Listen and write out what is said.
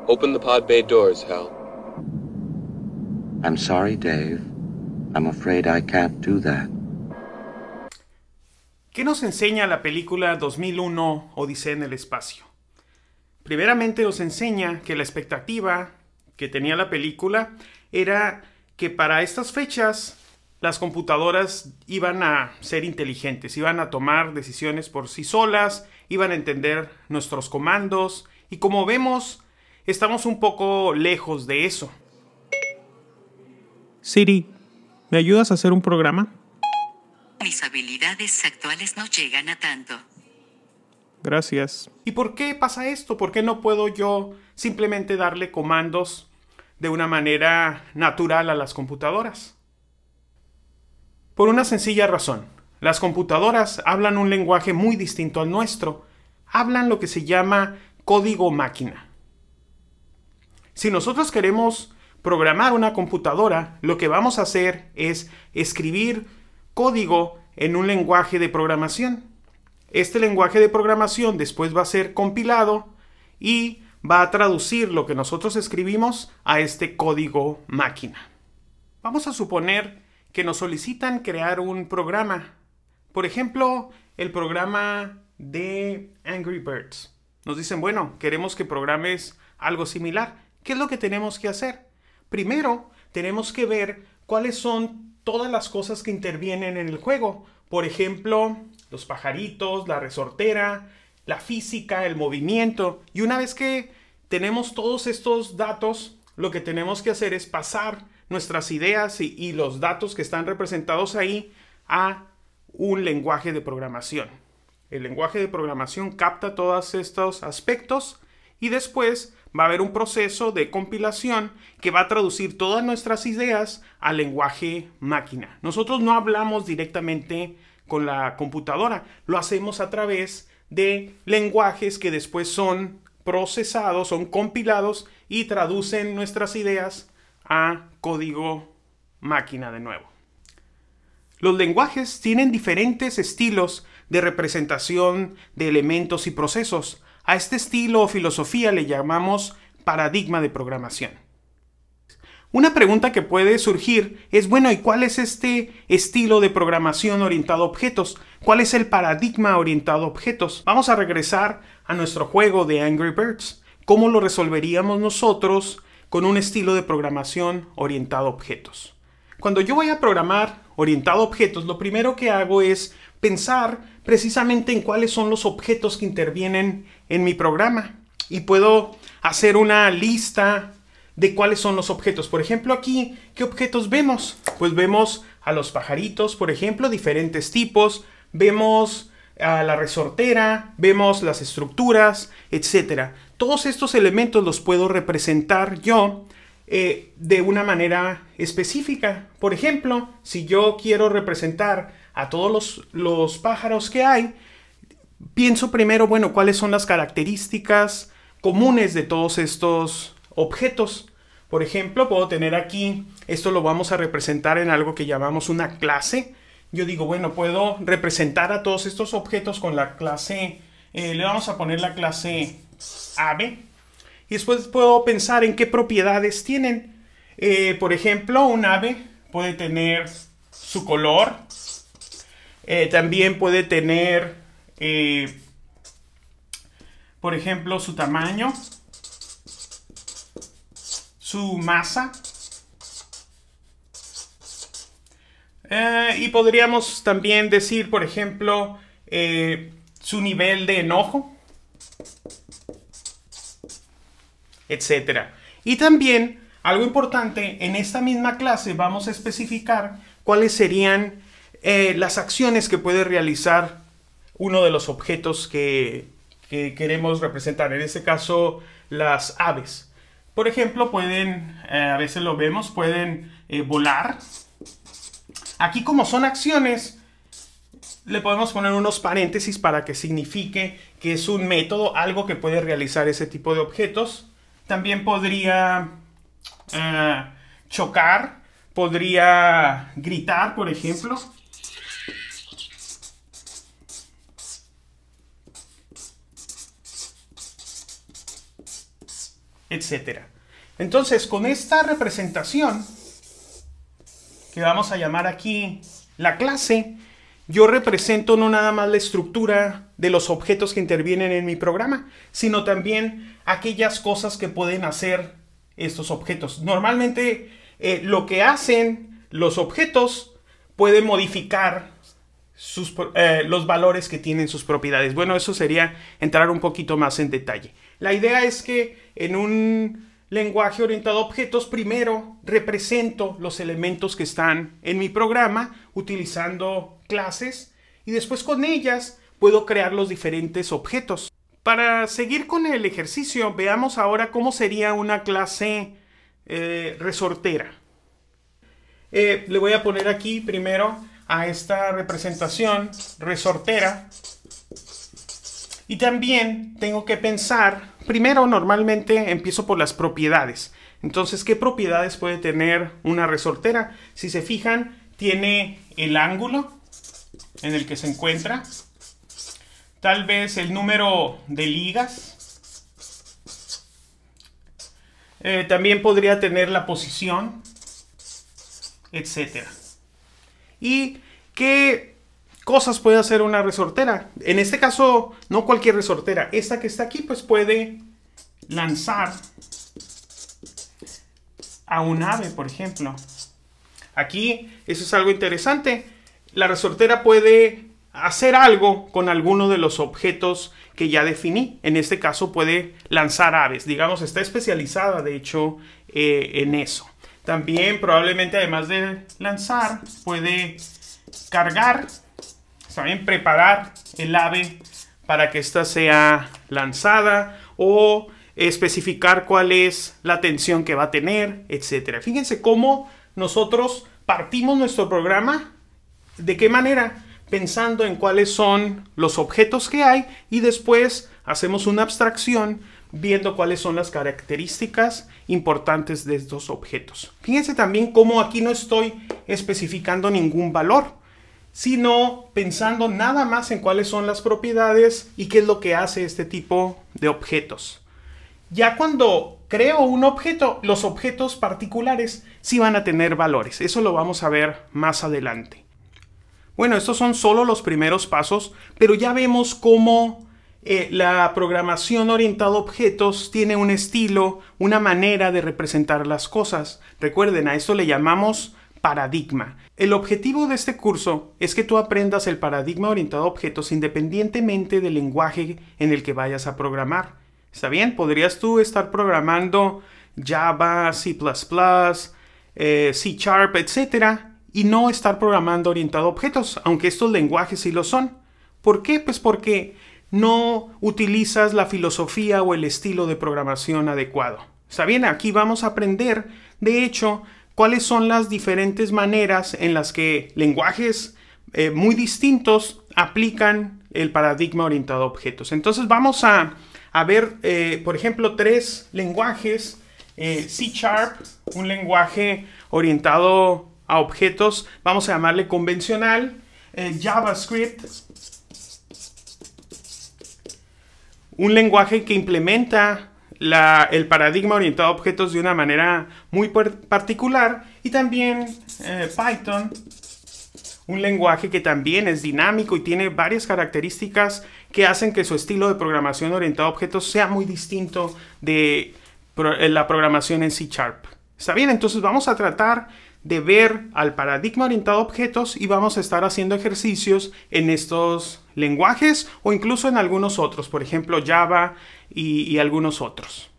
Open the pod bay doors, Hal. I'm sorry, Dave. I'm afraid I can't do that. ¿Qué nos enseña la película 2001 Odisea en el espacio? Primeramente nos enseña que la expectativa que tenía la película era que para estas fechas las computadoras iban a ser inteligentes, iban a tomar decisiones por sí solas, iban a entender nuestros comandos y como vemos, estamos un poco lejos de eso. Siri, ¿me ayudas a hacer un programa? Mis habilidades actuales no llegan a tanto. Gracias. ¿Y por qué pasa esto? ¿Por qué no puedo yo simplemente darle comandos de una manera natural a las computadoras? Por una sencilla razón. Las computadoras hablan un lenguaje muy distinto al nuestro. Hablan lo que se llama código máquina. Si nosotros queremos programar una computadora, lo que vamos a hacer es escribir código en un lenguaje de programación. Este lenguaje de programación después va a ser compilado y va a traducir lo que nosotros escribimos a este código máquina. Vamos a suponer que nos solicitan crear un programa. Por ejemplo, el programa de Angry Birds. Nos dicen, bueno, queremos que programes algo similar. ¿Qué es lo que tenemos que hacer? Primero, tenemos que ver cuáles son todas las cosas que intervienen en el juego. Por ejemplo, los pajaritos, la resortera, la física, el movimiento. Y una vez que tenemos todos estos datos, lo que tenemos que hacer es pasar nuestras ideas y los datos que están representados ahí a un lenguaje de programación. El lenguaje de programación capta todos estos aspectos y después va a haber un proceso de compilación que va a traducir todas nuestras ideas al lenguaje máquina. Nosotros no hablamos directamente con la computadora, lo hacemos a través de lenguajes que después son procesados, son compilados y traducen nuestras ideas a código máquina de nuevo. Los lenguajes tienen diferentes estilos de representación de elementos y procesos. A este estilo o filosofía le llamamos paradigma de programación. Una pregunta que puede surgir es, bueno, ¿y cuál es este estilo de programación orientado a objetos? ¿Cuál es el paradigma orientado a objetos? Vamos a regresar a nuestro juego de Angry Birds. ¿Cómo lo resolveríamos nosotros con un estilo de programación orientado a objetos? Cuando yo voy a programar orientado a objetos, lo primero que hago es pensar precisamente en cuáles son los objetos que intervienen en mi programa. Y puedo hacer una lista de cuáles son los objetos. Por ejemplo, aquí, ¿qué objetos vemos? Pues vemos a los pajaritos, por ejemplo, diferentes tipos. Vemos a la resortera, vemos las estructuras, etc. Todos estos elementos los puedo representar yo de una manera específica. Por ejemplo, si yo quiero representar a todos los pájaros que hay, pienso primero, bueno, cuáles son las características comunes de todos estos objetos. Por ejemplo, puedo tener aquí, esto lo vamos a representar en algo que llamamos una clase. Yo digo, bueno, puedo representar a todos estos objetos con la clase, le vamos a poner la clase ave. Y después puedo pensar en qué propiedades tienen. Por ejemplo, un ave puede tener su color. También puede tener, por ejemplo, su tamaño, su masa. Y podríamos también decir, por ejemplo, su nivel de enojo, etc. Y también, algo importante, en esta misma clase vamos a especificar cuáles serían las acciones que puede realizar uno de los objetos que queremos representar. En este caso, las aves. Por ejemplo, pueden, a veces lo vemos, pueden volar. Aquí, como son acciones, le podemos poner unos paréntesis para que signifique que es un método, algo que puede realizar ese tipo de objetos. También podría chocar, podría gritar, por ejemplo. etc. Entonces, con esta representación, que vamos a llamar aquí la clase, yo represento no nada más la estructura de los objetos que intervienen en mi programa, sino también aquellas cosas que pueden hacer estos objetos. Normalmente, lo que hacen los objetos puede modificar los valores que tienen sus propiedades. Bueno, eso sería entrar un poquito más en detalle. La idea es que en un lenguaje orientado a objetos, primero represento los elementos que están en mi programa utilizando clases y después con ellas puedo crear los diferentes objetos. Para seguir con el ejercicio, veamos ahora cómo sería una clase resortera. Le voy a poner aquí primero a esta representación resortera y también tengo que pensar, primero normalmente empiezo por las propiedades. Entonces, ¿qué propiedades puede tener una resortera? Si se fijan, tiene el ángulo en el que se encuentra, tal vez el número de ligas, también podría tener la posición, etcétera. ¿Y qué cosas puede hacer una resortera? En este caso, no cualquier resortera. Esta que está aquí, pues puede lanzar a un ave, por ejemplo. Aquí, eso es algo interesante. La resortera puede hacer algo con alguno de los objetos que ya definí. En este caso, puede lanzar aves. Digamos, está especializada, de hecho, en eso. También probablemente además de lanzar puede cargar, también preparar el ave para que ésta sea lanzada o especificar cuál es la tensión que va a tener, etc. Fíjense cómo nosotros partimos nuestro programa, de qué manera, pensando en cuáles son los objetos que hay y después hacemos una abstracción viendo cuáles son las características importantes de estos objetos. Fíjense también cómo aquí no estoy especificando ningún valor, sino pensando nada más en cuáles son las propiedades y qué es lo que hace este tipo de objetos. Ya cuando creo un objeto, los objetos particulares sí van a tener valores. Eso lo vamos a ver más adelante. Bueno, estos son solo los primeros pasos, pero ya vemos cómo la programación orientada a objetos tiene un estilo, una manera de representar las cosas. Recuerden, a esto le llamamos paradigma. El objetivo de este curso es que tú aprendas el paradigma orientado a objetos independientemente del lenguaje en el que vayas a programar. ¿Está bien? Podrías tú estar programando Java, C++, C#, etc. y no estar programando orientado a objetos, aunque estos lenguajes sí lo son. ¿Por qué? Pues porque no utilizas la filosofía o el estilo de programación adecuado. ¿Está bien? Aquí vamos a aprender, de hecho, cuáles son las diferentes maneras en las que lenguajes muy distintos aplican el paradigma orientado a objetos. Entonces vamos a ver, por ejemplo, 3 lenguajes. C#, un lenguaje orientado a objetos, vamos a llamarle convencional. JavaScript, un lenguaje que implementa el paradigma orientado a objetos de una manera muy particular. Y también Python, un lenguaje que también es dinámico y tiene varias características que hacen que su estilo de programación orientado a objetos sea muy distinto de la programación en C#. ¿Está bien? Entonces vamos a tratar de ver al paradigma orientado a objetos y vamos a estar haciendo ejercicios en estos lenguajes o incluso en algunos otros, por ejemplo Java y algunos otros.